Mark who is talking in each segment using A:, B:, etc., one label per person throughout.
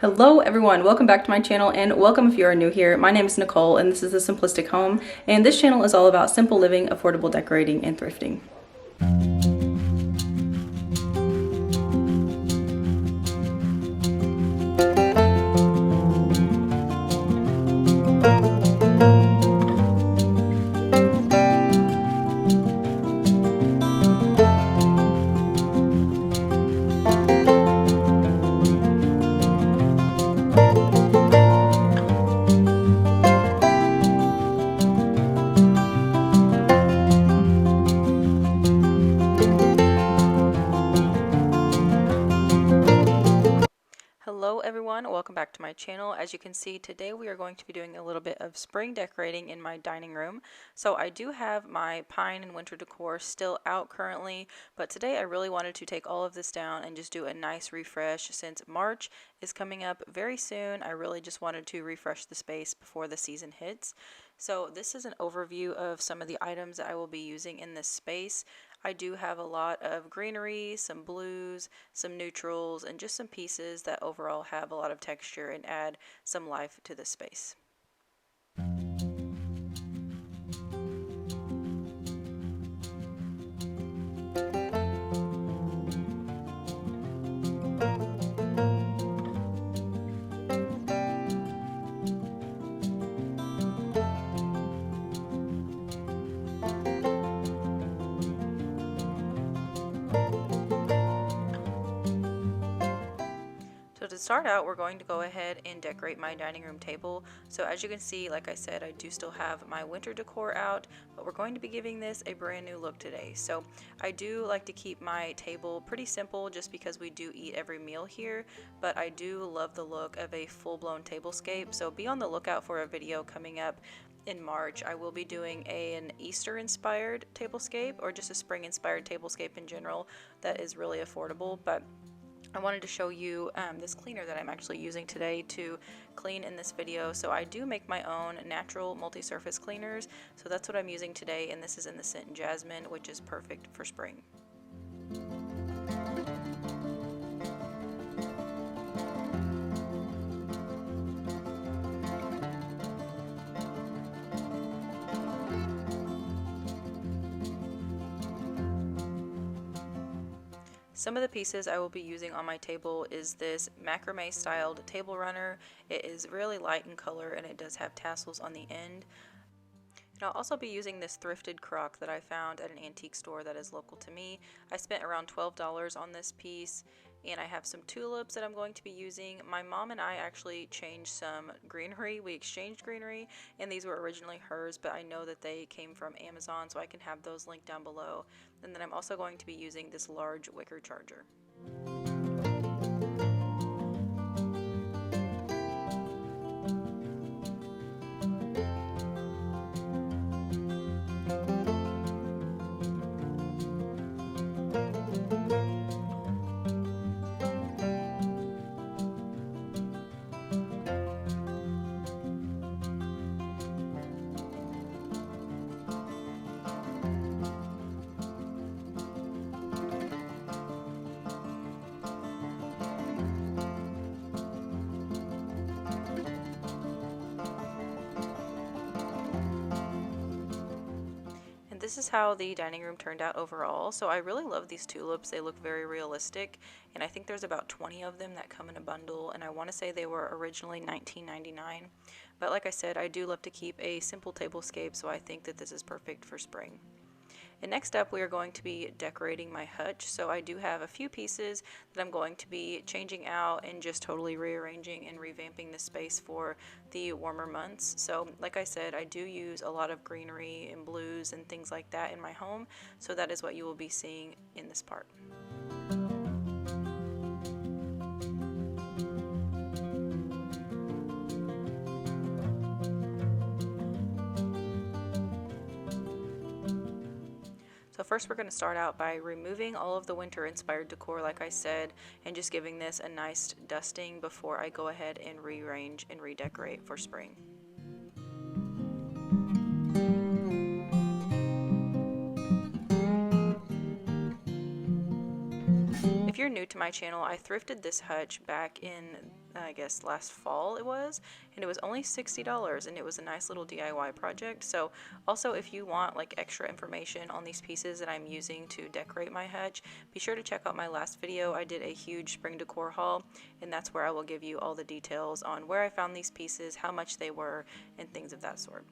A: Hello everyone, welcome back to my channel and welcome if you are new here. My name is Nicole and this is The Simplistic Home, and this channel is all about simple living, affordable decorating, and thrifting. Hello everyone, welcome back to my channel. As you can see, today we are going to be doing a little bit of spring decorating in my dining room. So I do have my pine and winter decor still out currently, but today I really wanted to take all of this down and just do a nice refresh. Since March is coming up very soon, I really just wanted to refresh the space before the season hits. So this is an overview of some of the items that I will be using in this space. I do have a lot of greenery, some blues, some neutrals, and just some pieces that overall have a lot of texture and add some life to the space. So to start out, we're going to go ahead and decorate my dining room table. So as you can see, like I said, I do still have my winter decor out, but we're going to be giving this a brand new look today. So I do like to keep my table pretty simple just because we do eat every meal here, but I do love the look of a full-blown tablescape. So be on the lookout for a video coming up in March. I will be doing an Easter inspired tablescape, or just a spring inspired tablescape in general that is really affordable. But I wanted to show you this cleaner that I'm actually using today to clean in this video. So I do make my own natural multi-surface cleaners, so that's what I'm using today, and this is in the scent Jasmine, which is perfect for spring. Some of the pieces I will be using on my table is this macrame styled table runner. It is really light in color and it does have tassels on the end. And I'll also be using this thrifted crock that I found at an antique store that is local to me. I spent around $12 on this piece, and I have some tulips that I'm going to be using. My mom and I actually changed some greenery. We exchanged greenery, and these were originally hers, but I know that they came from Amazon, so I can have those linked down below. And then I'm also going to be using this large wicker charger. This is how the dining room turned out overall. So I really love these tulips. They look very realistic, and I think there's about 20 of them that come in a bundle, and I want to say they were originally $19.99. But like I said, I do love to keep a simple tablescape, so I think that this is perfect for spring. And next up, we are going to be decorating my hutch. So I do have a few pieces that I'm going to be changing out and just totally rearranging and revamping the space for the warmer months. So like I said, I do use a lot of greenery and blues and things like that in my home. So that is what you will be seeing in this part. So first we're going to start out by removing all of the winter inspired decor, like I said, and just giving this a nice dusting before I go ahead and rearrange and redecorate for spring. If you're new to my channel, I thrifted this hutch back in I guess last fall it was, and it was only $60, and it was a nice little DIY project. So also, if you want like extra information on these pieces that I'm using to decorate my hutch, be sure to check out my last video. I did a huge spring decor haul, and that's where I will give you all the details on where I found these pieces, how much they were, and things of that sort.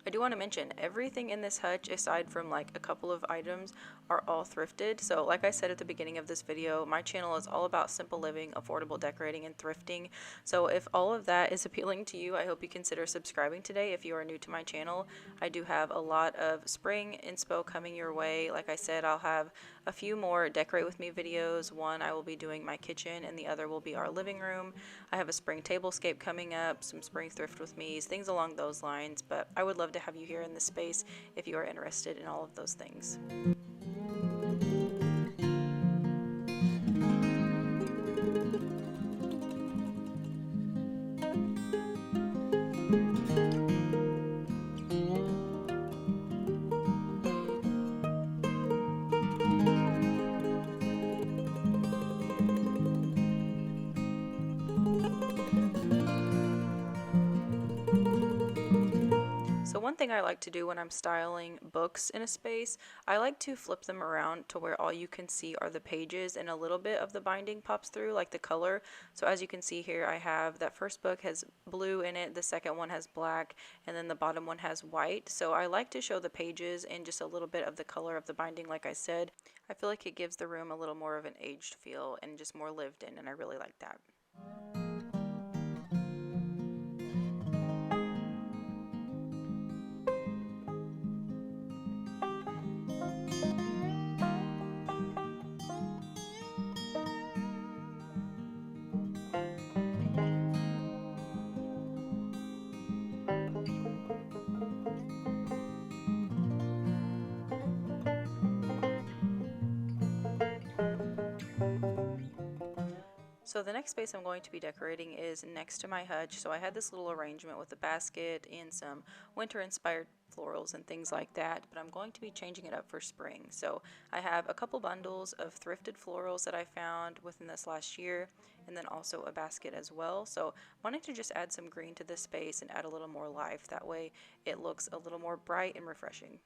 A: I do want to mention everything in this hutch, aside from like a couple of items, are all thrifted. So like I said at the beginning of this video, my channel is all about simple living, affordable decorating, and thrifting. So if all of that is appealing to you, I hope you consider subscribing today if you are new to my channel. I do have a lot of spring inspo coming your way. Like I said, I'll have a few more decorate with me videos. One, I will be doing my kitchen, and the other will be our living room. I have a spring tablescape coming up, some spring thrift with me's, things along those lines, but I would love to have you here in this space if you are interested in all of those things. So one thing I like to do when I'm styling books in a space, I like to flip them around to where all you can see are the pages and a little bit of the binding pops through, like the color. So as you can see here, I have that first book has blue in it, the second one has black, and then the bottom one has white. So I like to show the pages and just a little bit of the color of the binding, like I said. I feel like it gives the room a little more of an aged feel and just more lived in, and I really like that. So the next space I'm going to be decorating is next to my hutch. So I had this little arrangement with a basket and some winter inspired florals and things like that, but I'm going to be changing it up for spring. So I have a couple bundles of thrifted florals that I found within this last year, and then also a basket as well. So wanting to just add some green to this space and add a little more life. That way it looks a little more bright and refreshing.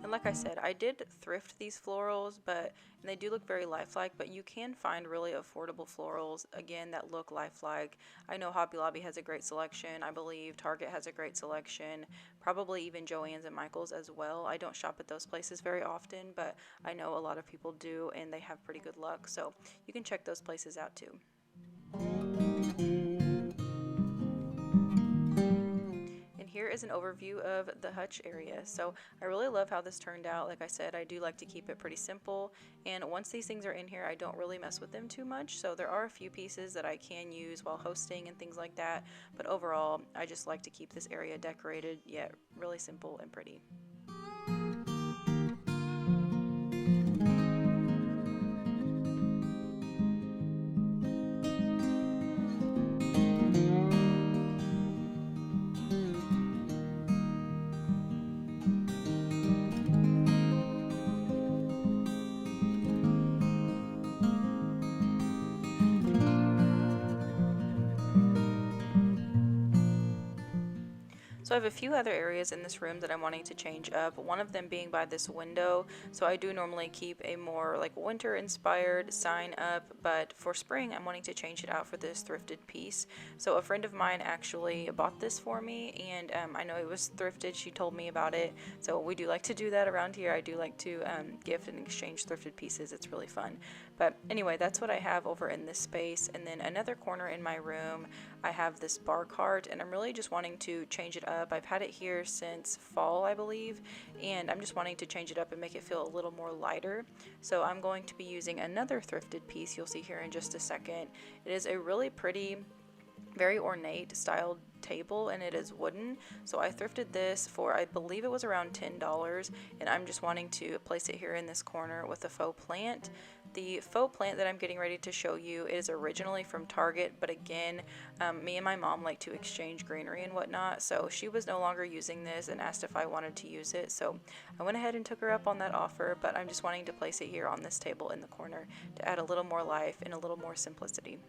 A: And like I said, I did thrift these florals, and they do look very lifelike, but you can find really affordable florals, again, that look lifelike. I know Hobby Lobby has a great selection. I believe Target has a great selection, probably even Joann's and Michael's as well. I don't shop at those places very often, but I know a lot of people do, and they have pretty good luck, so you can check those places out too. Here is an overview of the hutch area. So I really love how this turned out. Like I said, I do like to keep it pretty simple, and once these things are in here, I don't really mess with them too much. So there are a few pieces that I can use while hosting and things like that, but overall I just like to keep this area decorated yet really simple and pretty. So I have a few other areas in this room that I'm wanting to change up, one of them being by this window. So I do normally keep a more like winter inspired sign up, but for spring I'm wanting to change it out for this thrifted piece. So a friend of mine actually bought this for me, and I know it was thrifted. She told me about it. So we do like to do that around here. I do like to gift and exchange thrifted pieces. It's really fun. But anyway, that's what I have over in this space. And then another corner in my room, I have this bar cart, and I'm really just wanting to change it up up. I've had it here since fall, I believe, and I'm just wanting to change it up and make it feel a little more lighter. So I'm going to be using another thrifted piece you'll see here in just a second. It is a really pretty, very ornate styled table, and it is wooden. So I thrifted this for, I believe it was around $10, and I'm just wanting to place it here in this corner with a faux plant. The faux plant that I'm getting ready to show you is originally from Target, but again, me and my mom like to exchange greenery and whatnot, so she was no longer using this and asked if I wanted to use it. So I went ahead and took her up on that offer, but I'm just wanting to place it here on this table in the corner to add a little more life and a little more simplicity.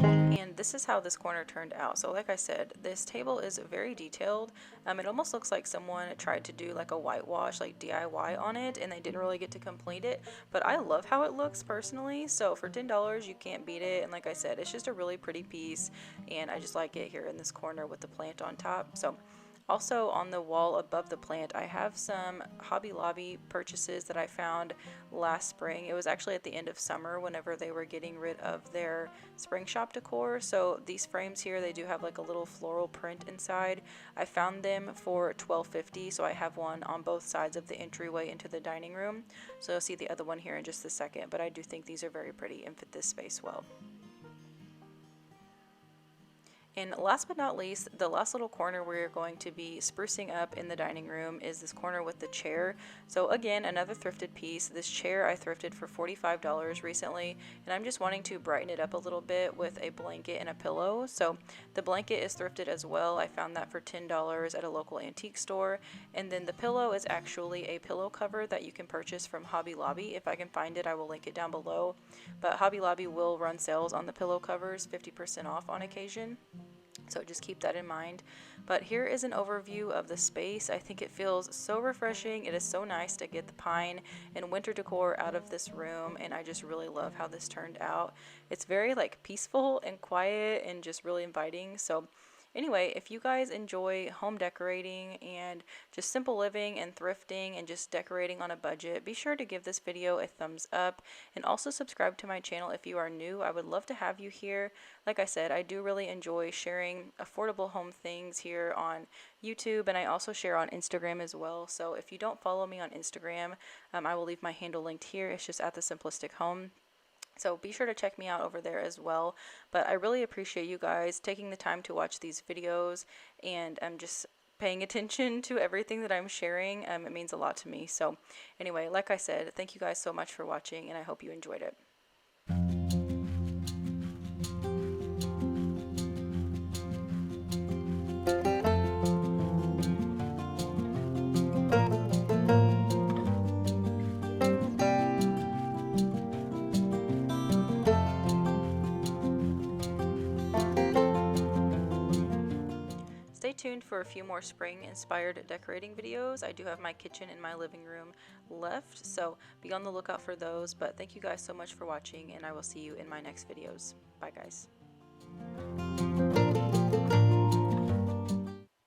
A: And this is how this corner turned out. So like I said, this table is very detailed. It almost looks like someone tried to do like a whitewash, like DIY on it, and they didn't really get to complete it. But I love how it looks personally. So for $10, you can't beat it. And like I said, it's just a really pretty piece, and I just like it here in this corner with the plant on top. So also on the wall above the plant, I have some Hobby Lobby purchases that I found last spring. It was actually at the end of summer whenever they were getting rid of their spring shop decor. So these frames here, they do have like a little floral print inside. I found them for $12.50, so I have one on both sides of the entryway into the dining room. So you'll see the other one here in just a second, but I do think these are very pretty and fit this space well. And last but not least, the last little corner we're going to be sprucing up in the dining room is this corner with the chair. So again, another thrifted piece. This chair I thrifted for $45 recently, and I'm just wanting to brighten it up a little bit with a blanket and a pillow. So the blanket is thrifted as well. I found that for $10 at a local antique store. And then the pillow is actually a pillow cover that you can purchase from Hobby Lobby. If I can find it, I will link it down below. But Hobby Lobby will run sales on the pillow covers, 50% off on occasion. So just keep that in mind. But here is an overview of the space. I think it feels so refreshing. It is so nice to get the pine and winter decor out of this room, and I just really love how this turned out. It's very like peaceful and quiet and just really inviting. So anyway, if you guys enjoy home decorating and just simple living and thrifting and just decorating on a budget, be sure to give this video a thumbs up and also subscribe to my channel if you are new. I would love to have you here. Like I said, I do really enjoy sharing affordable home things here on YouTube, and I also share on Instagram as well. So if you don't follow me on Instagram, I will leave my handle linked here. It's just at The Simplistic Home. So be sure to check me out over there as well. But I really appreciate you guys taking the time to watch these videos, and I'm just paying attention to everything that I'm sharing. It means a lot to me. So anyway, like I said, thank you guys so much for watching, and I hope you enjoyed it. Stay tuned for a few more spring-inspired decorating videos. I do have my kitchen and my living room left, so be on the lookout for those. But thank you guys so much for watching, and I will see you in my next videos. Bye, guys.